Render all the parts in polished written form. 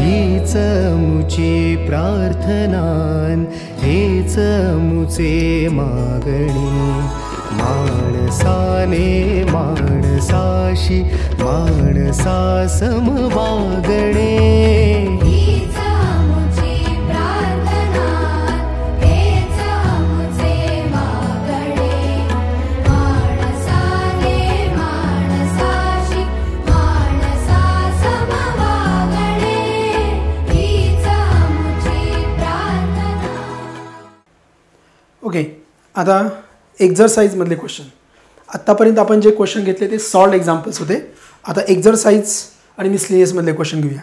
हीच मुची प्रार्थनान हेच मुचे मागणी माणसाने माणसाशी माणसा सम वागणे ओके, आता एक्झरसाइजमधले क्वेश्चन. आत्तापर्यंत आपण जे क्वेश्चन घेतले ते सॉल्ड एक्झाम्पल्स होते. आता एक्झरसाइज आणि मिसलेनियसमधले क्वेश्चन घेऊया.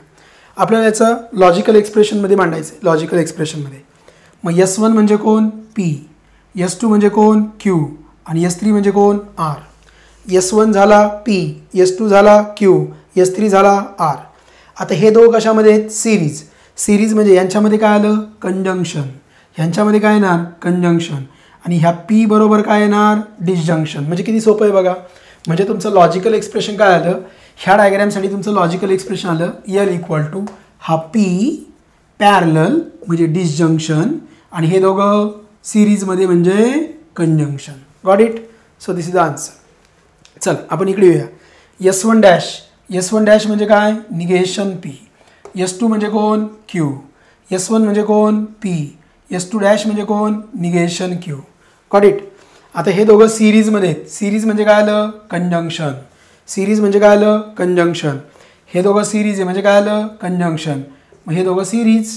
आपल्याला याचं लॉजिकल एक्सप्रेशनमध्ये मांडायचं आहे. लॉजिकल एक्सप्रेशनमध्ये मग S1 म्हणजे कोण? P. S2 म्हणजे कोण? Q. आणि S3 म्हणजे कोण? R. S1 झाला P, S2 झाला Q, S3 झाला R. आता हे दोघं कशामध्ये आहेत? सिरीज. सिरीज म्हणजे यांच्यामध्ये काय आलं? कंजंक्शन. ह्यांच्यामध्ये काय येणार? कंजंक्शन. आणि ह्या P बरोबर काय येणार? डिसजंक्शन. म्हणजे किती सोपं आहे बघा. म्हणजे तुमचं लॉजिकल एक्सप्रेशन काय आलं? ह्या डायग्रॅमसाठी तुमचं लॉजिकल एक्सप्रेशन आलं L इक्वल टू हा P पॅरलल म्हणजे डिसजंक्शन आणि हे दोघं सिरीजमध्ये म्हणजे conjunction. Got it? So this is the answer. चल आपण इकडे येऊया. S1 dash. S1 डॅश म्हणजे काय? Negation P. S2 म्हणजे कोण? Q. S1 म्हणजे कोण? P. S2 डॅश म्हणजे कोण? Negation Q. Got it? आता हे दोघं सिरीजमध्ये आहेत. सिरीज म्हणजे काय आलं? कंजंक्शन. सिरीज म्हणजे काय आलं? कंजंक्शन. हे दोघं सिरीज आहे म्हणजे काय आलं? कंजंक्शन. मग हे दोघं सिरीज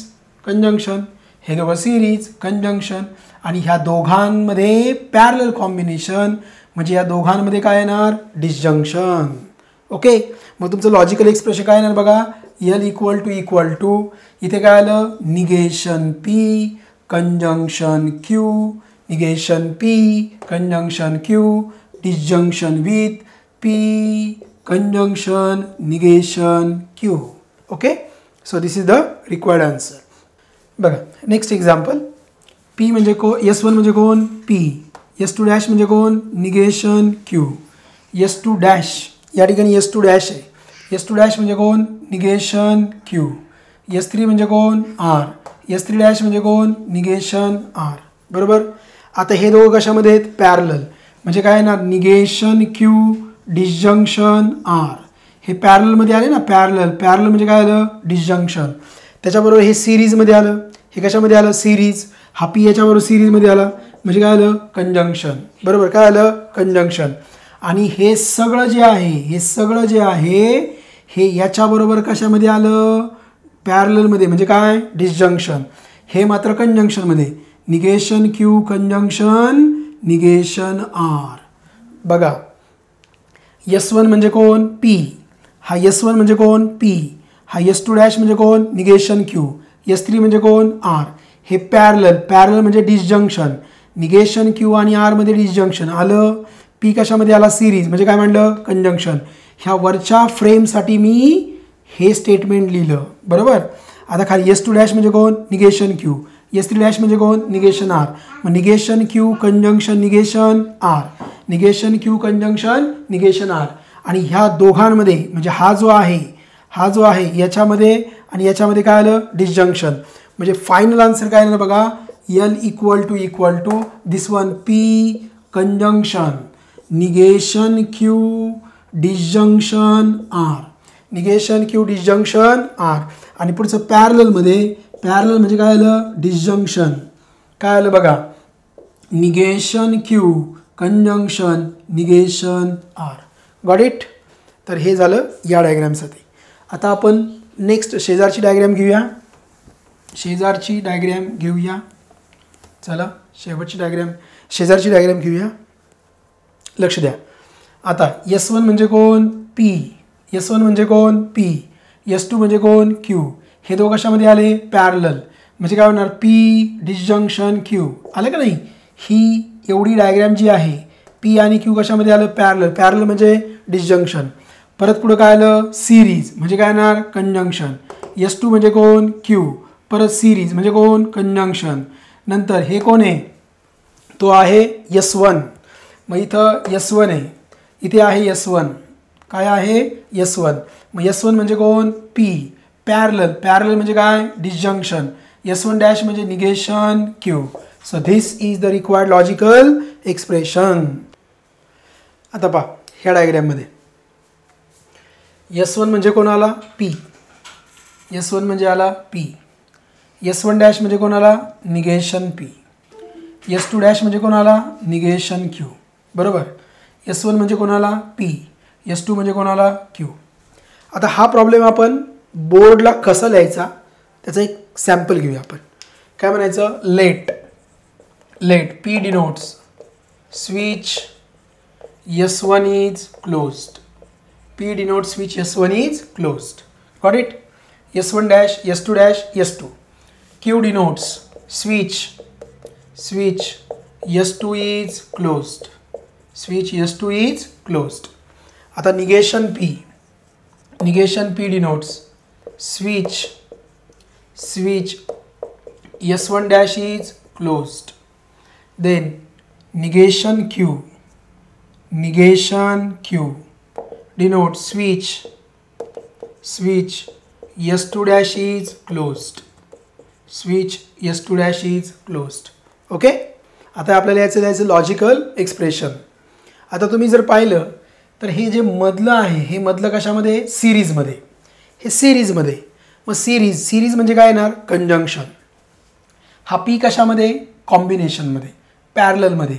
कंजंक्शन, हे दोघं सिरीज कंजंक्शन आणि ह्या दोघांमध्ये पॅरलल कॉम्बिनेशन म्हणजे या दोघांमध्ये काय येणार? डिसजंक्शन. ओके, मग तुमचं लॉजिकल एक्सप्रेशन काय येणार बघा. L इक्वल टू इथे काय आलं? Negation P conjunction Q, negation P conjunction Q, disjunction with P conjunction negation Q. Okay, so this is the required answer. बघा नेक्स्ट एक्झाम्पल. P म्हणजे S1 म्हणजे कोण? P. S2 डॅश म्हणजे कोण? Negation Q. S2 dash या ठिकाणी S2 dash आहे. S2 dash म्हणजे कोण? Negation Q. S3 म्हणजे कोण? R. S3 डॅश म्हणजे कोण? Negation R. बरोबर. आता हे दोघं कशामध्ये आहेत? पॅरलल. म्हणजे काय येणार? Negation Q disjunction R. हे पॅरलमध्ये आले ना. पॅरलल. पॅरलल म्हणजे काय आलं? डिसजंक्शन. त्याच्याबरोबर हे सिरीजमध्ये आलं. हे कशामध्ये आलं? सिरीज. हा P याच्याबरोबर सिरीजमध्ये आला म्हणजे काय आलं? कंजंक्शन. बरोबर. काय आलं? कंजंक्शन. आणि हे सगळं जे आहे हे याच्याबरोबर कशामध्ये आलं? पॅरललमध्ये म्हणजे काय? डिसजंक्शन. हे मात्र कंजंक्शनमध्ये. Negation Q conjunction negation R. बघा S1 म्हणजे कोण? P. हा S1 म्हणजे कोण? P. हा S2 डॅश म्हणजे कोण? Negation Q. S3 म्हणजे कोण? R. हे पॅरलल म्हणजे डिसजंक्शन. निगेशन Q आणि R मध्ये डिसजंक्शन आलं. P कशामध्ये आला? सिरीज म्हणजे काय म्हणलं? कंजंक्शन. ह्या वरच्या फ्रेमसाठी मी हे स्टेटमेंट लिहिलं. बरोबर. आता खाली S2 डॅश म्हणजे कोण? Negation Q. S3 डॅश म्हणजे कोण? Negation R. मग negation Q conjunction negation R. Negation Q conjunction negation R. आणि ह्या दोघांमध्ये म्हणजे हा जो आहे याच्यामध्ये आणि याच्यामध्ये काय आलं? डिसजंक्शन. म्हणजे फायनल आन्सर काय आलं बघा. L equal to this one P conjunction negation Q disjunction R. Negation Q disjunction R. आणि पुढचं पॅरलल म्हणजे काय आलं? डिसजंक्शन. काय आलं बघा? Negation Q conjunction negation R. Got it? तर हे झालं या डायग्रॅमसाठी. आता आपण नेक्स्ट शेजारची डायग्रॅम घेऊया. चला शेवटची शेजारची डायग्रॅम घेऊया. लक्ष द्या. आता S1 म्हणजे कोण? P. S1 म्हणजे कोण? P. S2 म्हणजे कोण? Q. हे दोघं कशामध्ये आले? पॅरलल. म्हणजे काय होणार? P disjunction Q. आलं का नाही? ही एवढी डायग्रॅम जी आहे P आणि Q कशामध्ये आलं? पॅरलल म्हणजे डिसजंक्शन. परत पुढं काय आलं? सिरीज म्हणजे काय येणार? कंजंक्शन. S2 म्हणजे कोण? Q. परत सिरीज म्हणजे कोण? कंजंक्शन. नंतर हे कोण आहे? तो आहे S1. मग इथं S1 आहे. इथे आहे S1. काय आहे? S1. मग S1 म्हणजे कोण? P. पॅरलल, पॅरलल म्हणजे काय डिसजंक्शन, S1 डॅश म्हणजे negation Q. So this is the required logical expression. आता पहा ह्या डायग्रॅममध्ये S1 म्हणजे कोण आला P, S1 म्हणजे आला P, S1 डॅश म्हणजे कोण आला निगेशन P, S2 डॅश म्हणजे कोण आला निगेशन Q. बरोबर. S1 म्हणजे कोण आला P, S2 म्हणजे कोण आला Q. आता हा प्रॉब्लेम आपण बोर्डला कसा लिहायचा त्याचा एक सॅम्पल घेऊया आपण. काय म्हणायचं, let P denotes switch S1 is closed. P denotes switch S1 is closed. Got it? S1 dash, S2 dash, S2. Q denotes switch S2 is closed. Switch S2 is closed. आता negation P denotes switch S1 dash is closed. Then negation Q denotes switch S2 dash is closed. Switch S2 dash is closed. Okay. आता आपल्याला याचं द्यायचं logical expression. आता तुम्ही जर पाहिलं तर हे जे मधलं आहे हे मधलं कशामध्ये सिरीजमध्ये, हे सिरीजमध्ये. मग सिरीज म्हणजे काय येणार कंजंक्शन. हा पी कशामध्ये कॉम्बिनेशनमध्ये पॅरललमध्ये,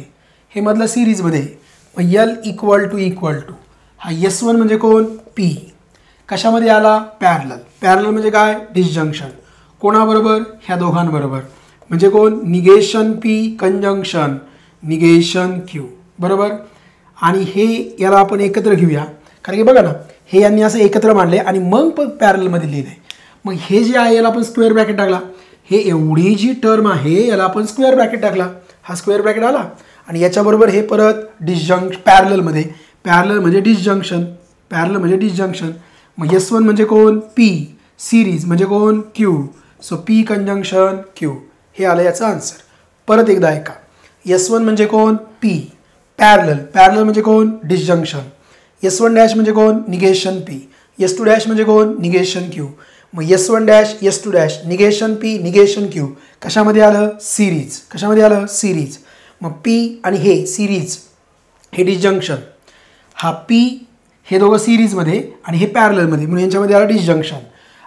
हे मधलं सिरीजमध्ये. मग L इक्वल टू हा S1 म्हणजे कोण P कशामध्ये आला पॅरलल म्हणजे काय डिसजंक्शन. कोणाबरोबर ह्या दोघांबरोबर म्हणजे कोण negation P conjunction negation Q. बरोबर. आणि हे याला आपण एकत्र घेऊया कारण की बघा ना हे यांनी असं एकत्र मांडले आणि मग पण पॅरललमध्ये लिहिले. मग हे जे आहे याला आपण स्क्वेअर ब्रॅकेट टाकला, हे एवढी जी टर्म आहे याला आपण स्क्वेअर ब्रॅकेट टाकला, हा स्क्वेअर ब्रॅकेट आला आणि याच्याबरोबर हे परत पॅरलल म्हणजे डिसजंक्शन. मग S1 म्हणजे कोण P, सिरीज म्हणजे कोण Q. So P conjunction Q. हे आलं याचं आन्सर. परत एकदा ऐका. S1 म्हणजे कोण P, पॅरलल म्हणजे कोण डिसजंक्शन, S1 डॅश म्हणजे कोण निगेशन P, S2 डॅश म्हणजे कोण निगेशन Q. मग S1 dash S2 dash negation P negation Q कशामध्ये आलं सिरीज. मग P आणि हे सिरीज हे डिसजंक्शन, हा P हे दोघं सिरीजमध्ये आणि हे पॅरललमध्ये म्हणून यांच्यामध्ये आलं डिसजंक्शन.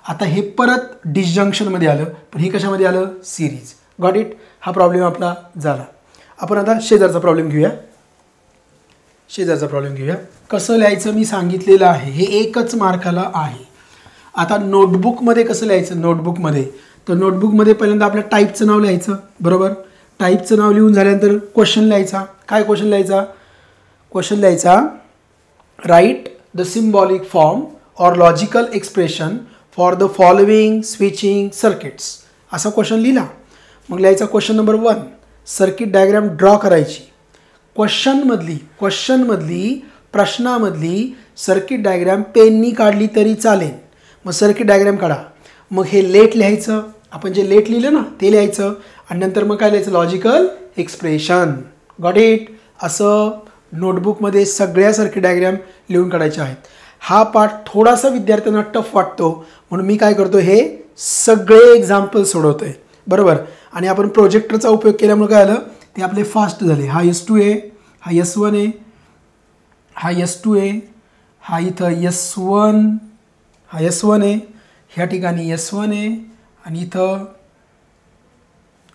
आता हे परत डिसजंक्शनमध्ये आलं पण हे कशामध्ये आलं सिरीज. Got it. हा प्रॉब्लेम आपला झाला. आपण आता शेजारचा प्रॉब्लेम घेऊया. कसं लिहायचं मी सांगितलेलं आहे, हे एकच मार्काला आहे. आता नोटबुकमध्ये कसं लिहायचं नोटबुकमध्ये पहिल्यांदा आपल्या टाईपचं नाव लिहायचं. बरोबर. टाईपचं नाव लिहून झाल्यानंतर क्वेश्चन लिहायचा. काय क्वेश्चन लिहायचा right the symbolic form or logical expression for the following switching circuits असा क्वेश्चन लिहिला. मग लिहायचा question number 1 circuit diagram draw करायची. क्वेश्चनमधली प्रश्नामधली सर्किट डायग्राम पेननी काढली तरी चालेल. मग सर्किट डायग्राम काढा. मग हे लेट लिहायचं, आपण जे लेट लिहिलं ना ते लिहायचं आणि नंतर मग काय लिहायचं लॉजिकल एक्सप्रेशन. Got it. असं नोटबुकमध्ये सगळ्या सर्किट डायग्राम लिहून काढायचे आहेत. हा पार्ट थोडासा विद्यार्थ्यांना टफ वाटतो म्हणून मी काय करतो हे सगळे एक्झाम्पल सोडवतो आहे. बरोबर. आणि आपण प्रोजेक्टरचा उपयोग केल्यामुळे काय आलं ते आपले फास्ट झाले. हा S2 आहे, हा S1 आहे, हा S2 आहे, हा इथं S1 आहे, ह्या ठिकाणी S1 आहे आणि इथं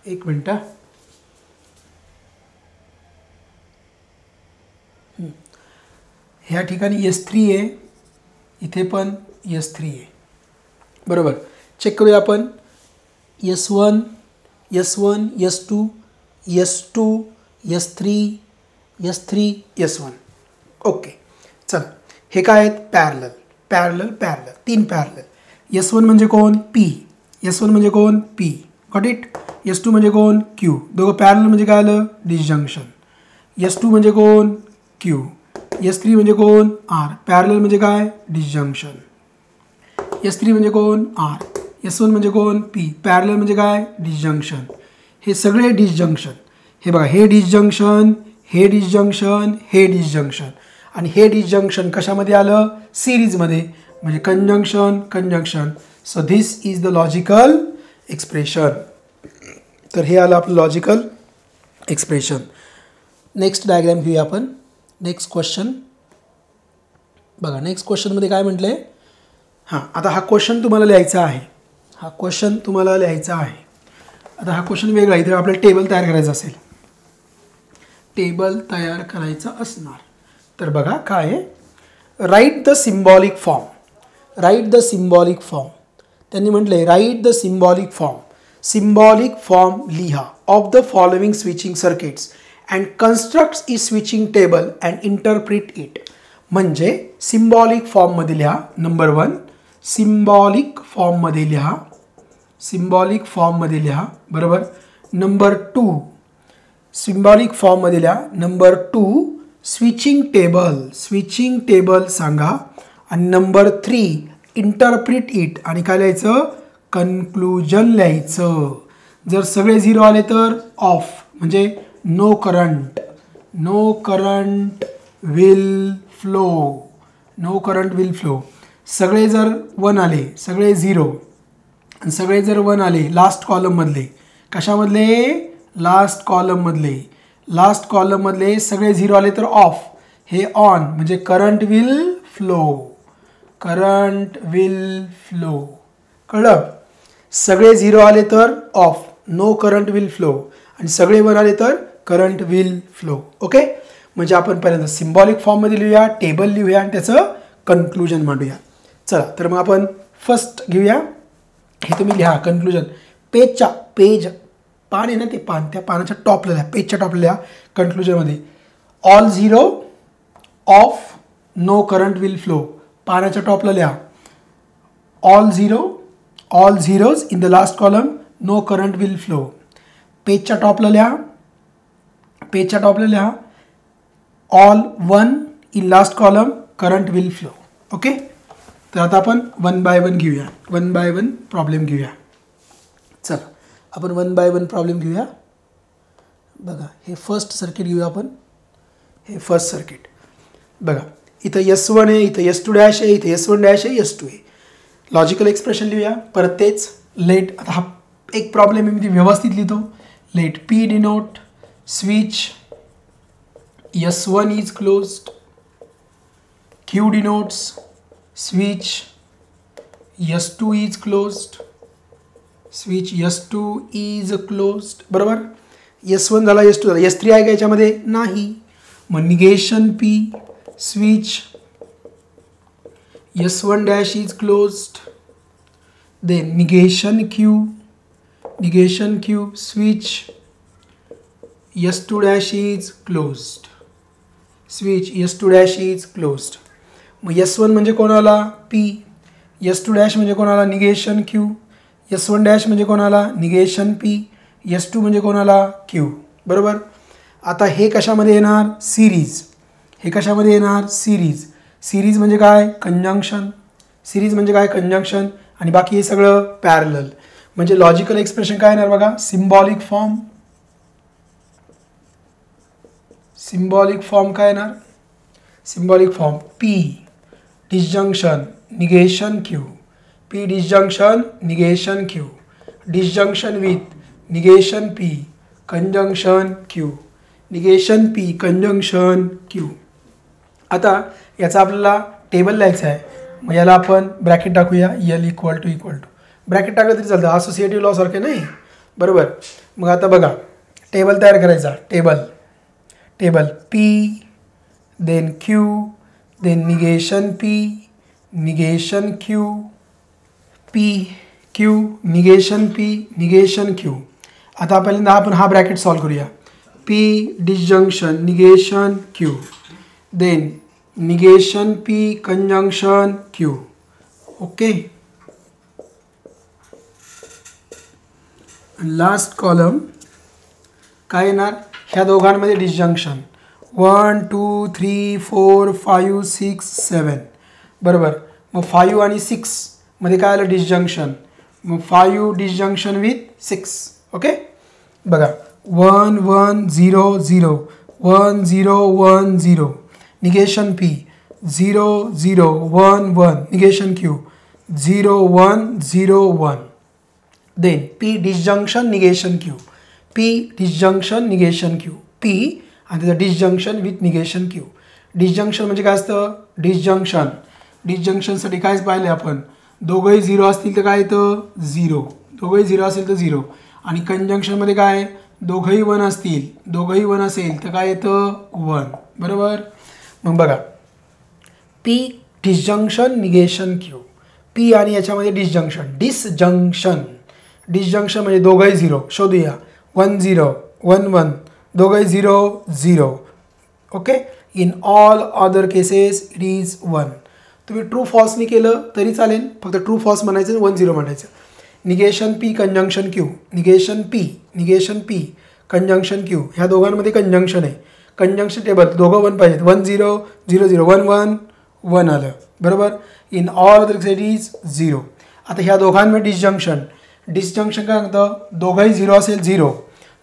एक मिनट ह्या ठिकाणी S3 आहे, इथे पण S3 आहे. बरोबर. चेक करूया आपण S1 S2 S3 S1. Okay. चला हे काय आहेत पॅरलल 3 पॅरलल. S1 म्हणजे कोण P, गॉट इट. S2 म्हणजे कोण Q. दोघं पॅरलल म्हणजे काय आलं डिसजंक्शन. S2 म्हणजे कोण Q, S3 म्हणजे कोण R. पॅरलल म्हणजे काय डिसजंक्शन. S3 म्हणजे कोण R, S1 म्हणजे कोण P. पॅरलल म्हणजे काय डिसजंक्शन. हे सगळे डिसजंक्शन. हे बघा हे डिसजंक्शन आणि हे डिसजंक्शन कशामध्ये आलं सिरीजमध्ये म्हणजे conjunction so this is the logical expression. तर हे आलं आपलं लॉजिकल एक्सप्रेशन. नेक्स्ट डायग्रॅम घेऊया आपण. नेक्स्ट क्वेश्चन बघा. नेक्स्ट क्वेश्चनमध्ये काय म्हटलं आहे. हां, आता हा क्वेश्चन तुम्हाला लिहायचा आहे. हा क्वेश्चन तुम्हाला लिहायचा आहे. आता हा क्वेश्चन वेगळा आहे. इथे आपल्याला टेबल तयार करायचं असेल. टेबल तयार करायचं असणार तर बघा काय आहे. Write the symbolic form. Write the symbolic form. त्यांनी म्हटले write the symbolic form. Symbolic form लिहा of the following switching circuits and constructs a switching table and interpret it. म्हणजे सिम्बॉलिक फॉर्ममध्ये लिहा. नंबर 1 सिम्बॉलिक फॉर्ममध्ये लिहा. सिम्बॉलिक फॉर्ममध्ये लिहा. बरोबर. नंबर 2 सिम्बॉलिक फॉर्ममध्ये लिहा. Number 2 switching table. Switching table सांगा. आणि नंबर 3 इंटरप्रिट इट. आणि काय लिहायचं. कन्क्लुजन लिहायचं. जर सगळे 0 आले तर ऑफ म्हणजे no current. No current will flow. No current will flow. सगळे जर 1 आले, सगळे 0 आणि सगळे जर 1 आले लास्ट कॉलममधले. कशामधले. लास्ट कॉलममधले. लास्ट कॉलममधले सगळे 0 आले तर ऑफ. हे ऑन म्हणजे current will flow. Current will flow. कळलं. सगळे 0 आले तर off. No current will flow. आणि सगळे 1 आले तर करंट विल फ्लो. ओके. म्हणजे आपण पहिल्यांदा सिम्बॉलिक फॉर्ममध्ये लिहूया, टेबल लिहूया आणि त्याचं कन्क्लुजन मांडूया. चला तर मग आपण फर्स्ट घेऊया. हे तुम्ही लिहा कन्क्लुजन. पेज पान आहे ना ते पान, त्या पानाच्या टॉपला लिहा. पेजच्या टॉपला लिहा कन्क्लुजनमध्ये. All 0 of no current will flow. पानाच्या टॉपला लिहा all 0 all zeros in the last column no current will flow. पेजच्या टॉपला लिहा. पेजच्या टॉपला लिहा all 1 in last column current will flow. Okay. तर आता आपण 1 बाय 1 घेऊया. 1 बाय 1 प्रॉब्लेम घेऊया. चला आपण 1 बाय 1 प्रॉब्लेम घेऊया. बघा हे फर्स्ट सर्किट घेऊया आपण. हे फर्स्ट सर्किट बघा. इथं S1 आहे, इथं S2 डॅश आहे, इथं S1 डॅश आहे, S2 आहे. लॉजिकल एक्सप्रेशन लिहूया. परत तेच लेट. आता हा एक प्रॉब्लेम आहे मी व्यवस्थित लिहितो. Let P denote switch S1 is closed. Q denotes switch S2 is closed. Switch S2 is closed. बरोबर. S1 झाला, S2 झाला. S3 आहे का याच्यामध्ये. नाही. मग negation P switch S1 dash is closed. Then negation Q switch S2 dash is closed. Switch S2 dash is closed. मग S1 म्हणजे कोणाला P. S2 डॅश म्हणजे कोणाला निगेशन Q. S1 डॅश म्हणजे कोणाला निगेशन P. S2 म्हणजे कोणाला Q. बरोबर. आता हे कशामध्ये येणार. सिरीज. हे कशामध्ये येणार. सिरीज. सिरीज म्हणजे काय. कंजंक्शन. सिरीज म्हणजे काय. कंजंक्शन. आणि बाकी हे सगळं पॅरलल. म्हणजे लॉजिकल एक्सप्रेशन काय येणार बघा. Symbolic form. सिम्बॉलिक फॉर्म काय येणार. Symbolic form P disjunction negation Q. P disjunction negation Q. Disjunction with negation P conjunction Q. Negation P conjunction Q. आता याचा आपल्याला टेबल लिहायचा आहे. मग याला आपण ब्रॅकेट टाकूया. L इक्वल टू ब्रॅकेट टाकलं तरी चालतं. असोसिएटिव्ह लॉ सारखे नाही. बरोबर. मग आता बघा टेबल तयार करायचा. Table P then Q then negation P negation Q P Q negation P negation Q. आता पहिल्यांदा आपण हा ब्रॅकेट सॉल्व करूया. P disjunction negation Q then negation P conjunction Q. Okay. Last column काय येणार. ह्या दोघांमध्ये डिसजंक्शन 1 2 3 4 5 6 7. बरोबर. मग 5 आणि 6 मध्ये काय आलं डिसजंक्शन. मग 5 डिसजंक्शन विथ 6. ओके. बघा 1 1 0 0 1 0 1 0 negation P 0 0 1 1 negation Q 0 1 0 1. Then P disjunction negation Q. P disjunction negation Q. P आणि त्याचं disjunction with negation Q. Disjunction म्हणजे काय असतं? डिसजंक्शनसाठी काय पाहिले आपण? दोघंही 0 असतील तर काय येतं? 0. दोघंही 0 असेल तर 0. आणि कंजंक्शनमध्ये काय? दोघंही 1 असतील, दोघंही 1 असेल तर काय येतं? 1. बरोबर? मग बघा, P disjunction negation Q. P आणि याच्यामध्ये डिसजंक्शन म्हणजे दोघंही 0. शोधूया. 1 0 1 1, दोघंही 0 0. Okay. In all other cases it is 1. तुम्ही ट्रू फॉल्सनी केलं तरी चालेल, फक्त ट्रू फॉल्स म्हणायचं, 1 0 म्हणायचं. Negation P conjunction Q. Negation P conjunction Q. ह्या दोघांमध्ये कंजंक्शन आहे. कंजंक्शन टेबल दोघं 1 पाहिजेत. 1 0 0 0 1 1 1 आलं. बरोबर? In all other cases it is 0. आता ह्या दोघांमध्ये डिसजंक्शन काय म्हणतं? दोघंही 0 असेल 0.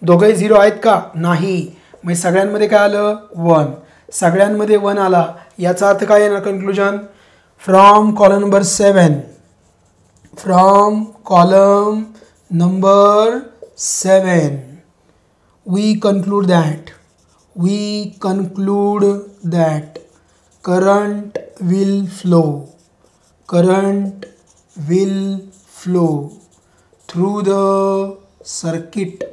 दोघंही 0 आहेत का? नाही. मग सगळ्यांमध्ये काय आलं? 1. सगळ्यांमध्ये 1 आला. याचा अर्थ काय येणार? Conclusion from column number 7. From column number 7 we conclude that current will flow through the circuit.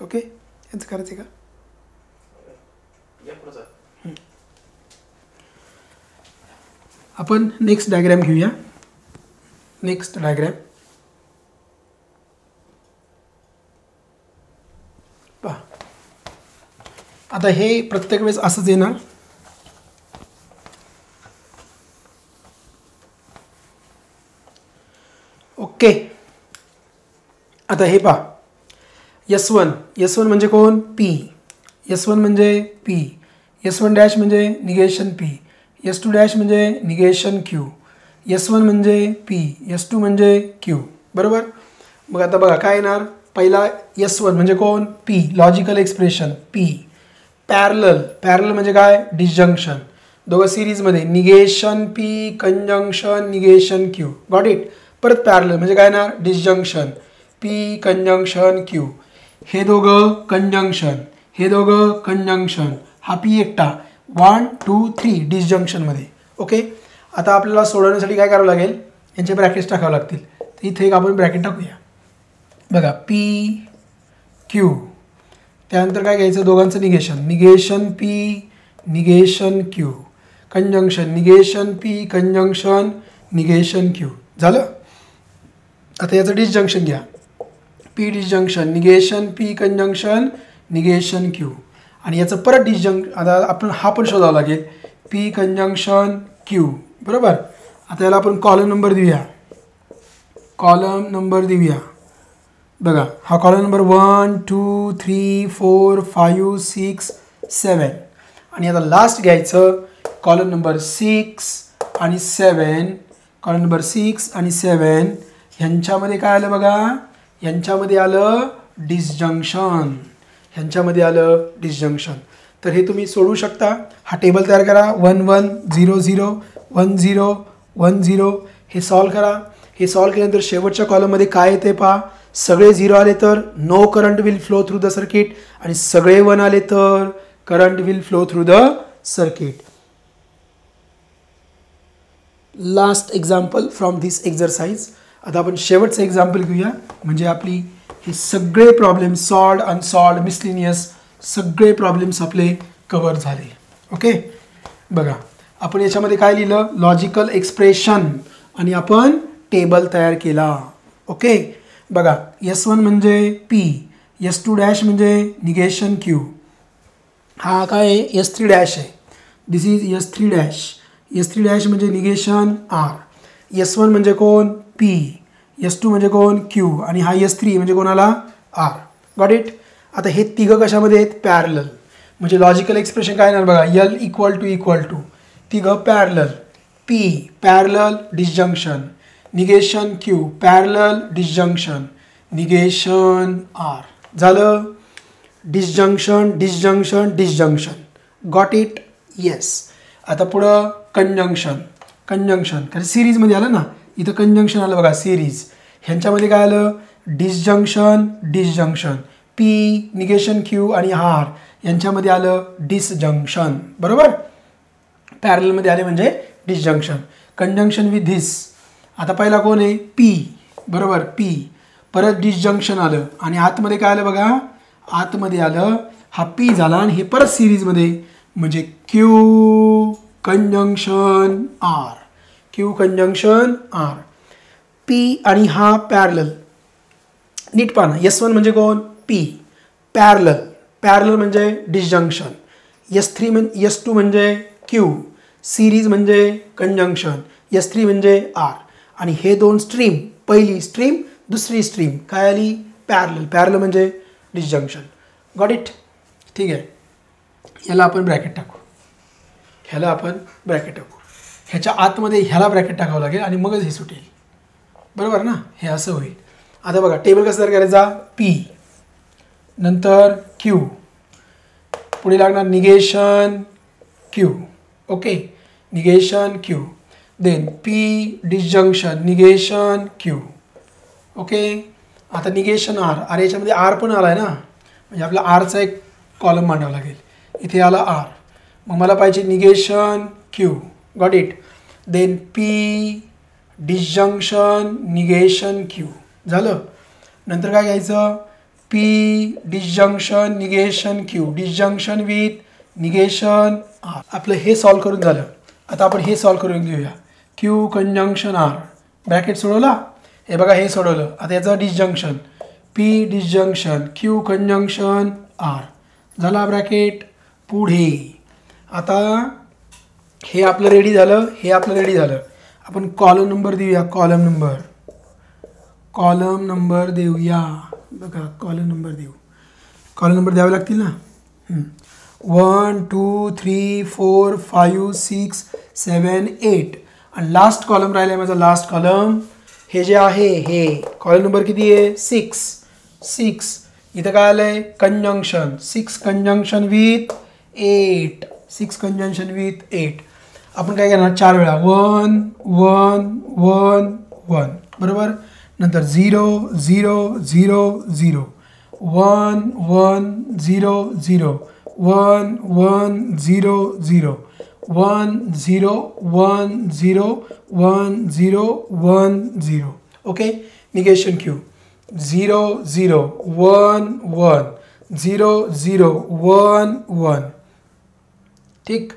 Okay, याचं करायचं का? आपण नेक्स्ट डायग्राम घेऊया. नेक्स्ट डायग्राम पहा. आता हे प्रत्येक वेळेस असंच येणार. ओके. आता हे पहा, S1 म्हणजे कोण? P. S1 म्हणजे P. S1 डॅश म्हणजे निगेशन P. S2 डॅश म्हणजे निगेशन Q. S1 म्हणजे P. S2 म्हणजे Q. बरोबर? मग आता बघा काय येणार. पहिला S1 म्हणजे कोण? P. Logical expression P. Parallel म्हणजे काय? डिसजंक्शन. दोघं सिरीजमध्ये negation P conjunction negation Q. Got it? परत पॅरलल म्हणजे काय येणार? Disjunction P conjunction Q. हे दोघं कंजंक्शन. हा P एकटा 1 2 3 डिसजंक्शनमध्ये. ओके. आता आपल्याला सोडवण्यासाठी काय करावं लागेल? यांचे ब्रॅकेट्स टाकावं लागतील. तर इथे एक आपण ब्रॅकेट टाकूया. बघा P Q. त्यानंतर काय घ्यायचं? दोघांचं negation P negation Q. Conjunction negation P conjunction negation Q. झालं? आता याचं डिसजंक्शन घ्या. P disjunction negation P conjunction negation Q. आणि याचं परत डिसजंक्शन. आता आपण हा पण शोधावं लागेल. P conjunction Q. बरोबर? आता याला आपण कॉलम नंबर देऊया. बघा, हा कॉलम नंबर 1 2 3 4 5 6 7. आणि आता लास्ट घ्यायचं कॉलम नंबर 6 आणि 7. कॉलम नंबर 6 आणि 7 ह्यांच्यामध्ये काय आलं बघा? ह्यांच्यामध्ये आलं डिसजंक्शन. तर हे तुम्ही सोडवू शकता. हा टेबल तयार करा. 1 1 0 0 1 0 1 0. हे सॉल्व करा. हे सॉल्व केल्यानंतर शेवटच्या कॉलममध्ये काय येते पहा. सगळे 0 आले तर no current will flow through the circuit. आणि सगळे 1 आले तर current will flow through the circuit. Last example from this exercise. आता आपण शेवटचं एक्झाम्पल घेऊया. म्हणजे आपली हे सगळे प्रॉब्लेम सॉल्ड अनसॉल्ड मिसलिनियस सगळे प्रॉब्लेम्स आपले कव्हर झाले. ओके. बघा, आपण याच्यामध्ये काय लिहिलं? Logical expression. आणि आपण टेबल तयार केला. ओके. बघा, S1 म्हणजे P. S2 डॅश म्हणजे निगेशन Q. हा काय आहे? S3 डॅश आहे. This is S3 dash. S3 dash म्हणजे निगेशन R. S1 म्हणजे कोण? P. S2 म्हणजे कोण? Q. आणि हा S3 म्हणजे कोणाला? R. Got it? आता हे तिघं कशामध्ये आहेत? पॅरलल. म्हणजे लॉजिकल एक्सप्रेशन काय येणार बघा? L इक्वल टू तिघं parallel. P parallel disjunction. Negation Q parallel disjunction negation R. झालं? डिसजंक्शन. Got it? येस. आता पुढं कंजंक्शन. कंजंक्शन कारण सिरीजमध्ये आलं ना, इथं कंजंक्शन आलं बघा सिरीज. ह्यांच्यामध्ये काय आलं disjunction. Disjunction P negation Q आणि आर यांच्यामध्ये आलं डिसजंक्शन. बरोबर. पॅरलमध्ये आले म्हणजे डिसजंक्शन. Conjunction with this. आता पहिला कोण आहे पी. बरोबर पी. परत डिसजंक्शन आलं आणि आतमध्ये काय आलं बघा, आतमध्ये आलं हा पी झाला आणि हे परत सिरीजमध्ये म्हणजे Q conjunction R. Q conjunction R. P आणि हा पॅरलल. नीट पाहा ना, S1 म्हणजे कोण पी. पॅरलल. पॅरलल म्हणजे डिसजंक्शन. S3 म्हणजे S2 म्हणजे क्यू. सिरीज म्हणजे कंजंक्शन. S3 म्हणजे आर. आणि हे दोन स्ट्रीम, पहिली स्ट्रीम दुसरी स्ट्रीम काय आली पॅरलल. पॅरलल म्हणजे डिसजंक्शन. Got it. ठीक आहे. ह्याला आपण ब्रॅकेट टाकू. ह्याला आपण ब्रॅकेट टाकू. ह्याच्या आतमध्ये ह्याला ब्रॅकेट टाकावं लागेल आणि मगच हे सुटेल. बरोबर ना. हे असं होईल. आता बघा टेबल कसं तयार करायचा. पी नंतर क्यू पुढे लागणार negation Q. Okay negation Q. Then P disjunction negation Q. Okay. आता निगेशन आर. आर याच्यामध्ये आर पण आला आहे ना, म्हणजे आपला आरचा एक कॉलम मांडावा लागेल. इथे आला आर. मग मला पाहिजे negation Q. Got it. Then P disjunction negation Q. झालं. नंतर काय घ्यायचं P disjunction negation Q. Disjunction with negation R. आपलं हे सॉल्व करून झालं. आता आपण हे सॉल्व करून घेऊया. Q conjunction R. ब्रॅकेट सोडवला. हे बघा हे सोडवलं. आता याचं disjunction P disjunction Q conjunction R. झाला ब्रॅकेट. पुढे आता हे आपलं रेडी झालं. हे आपलं रेडी झालं. आपण कॉलम नंबर देऊया. Column number. कॉलम नंबर देऊया. बघा कॉलम नंबर देऊ. कॉलम नंबर द्यावे लागतील ना. 1 2 3 4 5 6 7 8 आणि लास्ट कॉलम राहिला आहे माझा. लास्ट कॉलम हे जे आहे हे कॉलम नंबर किती आहे 6. 6 इथं काय आलं आहे conjunction. 6 conjunction with 8. 6 conjunction with 8. आपण काय करणार 4 वेळा 1 1 1 1. बरोबर. नंतर 0 0 0 0 1 1 0 0 1 1 0 0 1 0 1 0 1 0 1 0. ओके. Negation Q 0 0 1 1 0 0 1 1. ठीक.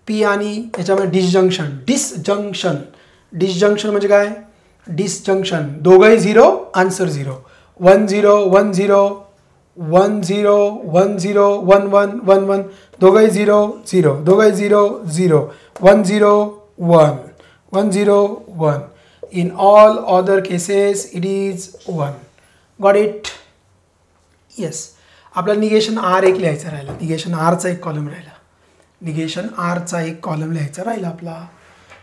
पी आणि याच्यामध्ये डिसजंक्शन. डिसजंक्शन. डिसजंक्शन म्हणजे काय डिसजंक्शन. दोघंही 0 आन्सर 0. 1 0 1 0 1 0 1 0 1 1 1 1. दोघंही 0 0. दोघंही 0 0 1 0 1 1 0 1. In all other cases it is 1. Got it? Yes. आपला निगेशन आर एक लिहायचा राहिला. निगेशन आरचा एक कॉलम राहिला. निगेशन आरचा एक कॉलम लिहायचा राहिला आपला.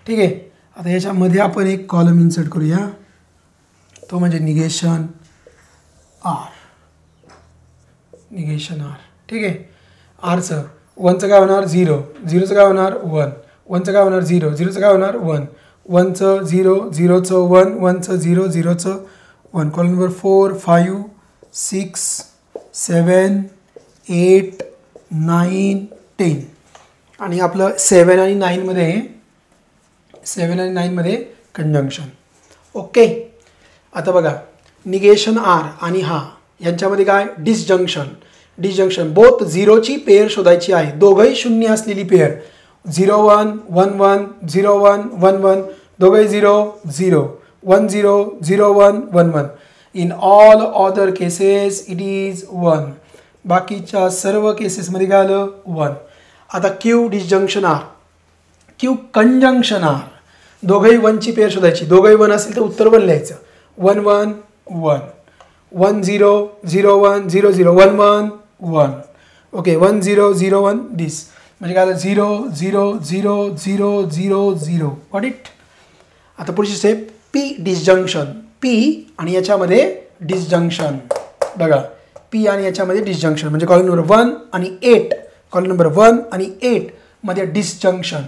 ठीक आहे. आता याच्यामध्ये आपण एक कॉलम इन्सर्ट करूया. तो म्हणजे निगेशन आर. Negation R. ठीक आहे. आरचं 1चं काय होणार 0. 0चं काय होणार 1. 1चं काय होणार 0. 0चं काय होणार 1. 1चं 0. 0चं 1. 1चं 0. 0चं 1. Column number 4 5 6 7 8 9 10. आणि आपलं 7 आणि 9मध्ये 7 आणि 9मध्ये कंजंक्शन. ओके. आता बघा निगेशन आर आणि हा यांच्यामध्ये काय डिसजंक्शन. डिसजंक्शन बोथ 0ची पेअर शोधायची आहे. दोघंही शून्य असलेली पेअर 0 1 1 1 0 1 1 1. दोघंही 0 0 1 0 0 1 1 1. In all other cases it is 1. बाकीच्या सर्व केसेसमध्ये काय आलं 1. आता Q disjunction R. Q conjunction R. दोघंही 1ची पेअर शोधायची. दोघंही 1 असेल तर उत्तर 1 लिहायचं. 1 1 1 1 0 0 1 0 0 1 1 1. ओके 1 0 0 1 दिस म्हणजे काय 0 0 0 0 0 0. What it. आता पुढची स्टेप पी डिसजंक्शन. पी आणि याच्यामध्ये डिसजंक्शन. बघा पी आणि याच्यामध्ये डिसजंक्शन म्हणजे कॉलम नंबर 1 आणि 8. कॉलम नंबर 1 आणि 8 मध्ये डिसजंक्शन.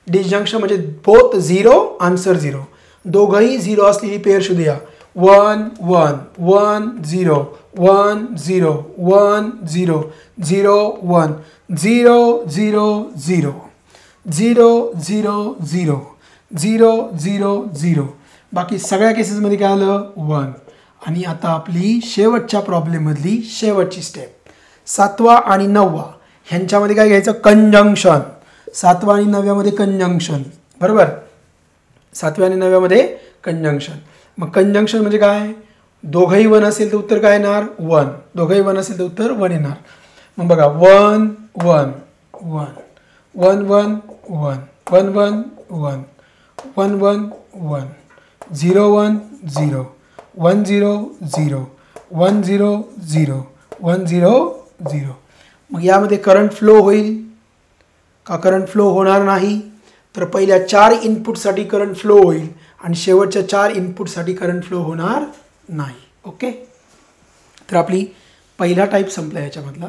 डिसजंक्शन म्हणजे बोथ 0 आन्सर 0. दोघंही 0 असलेली पेअर शोधूया. 1 1 1 0 1 0 1 0 0 1 0 0 0 0 0 0 0 0 0. बाकी सगळ्या केसेसमध्ये काय आलं 1. आणि आता आपली शेवटच्या प्रॉब्लेममधली शेवटची स्टेप, 7वा आणि 9वा ह्यांच्यामध्ये काय घ्यायचं, कंजंक्शन. 7वा आणि 9व्यामध्ये कंजंक्शन, बरोबर. 7व्या आणि 9व्यामध्ये कंजंक्शन. मग कंजंक्शन म्हणजे काय, दोघंही 1 असेल तर उत्तर काय येणार 1. दोघंही 1 असेल तर उत्तर 1 येणार. मग बघा 1 1 1 1 1 1 1 1 1 1 1 1 0 1 0 1 0 0 1 0 0 1 0 0. मग यामध्ये करंट फ्लो होईल का, करंट फ्लो होणार नाही. तर पहिल्या 4 इनपुटसाठी करंट फ्लो होईल आणि शेवटच्या 4 इनपुटसाठी करंट फ्लो होणार नाही. ओके, तर आपली पहिला टाईप संपला याच्यामधला.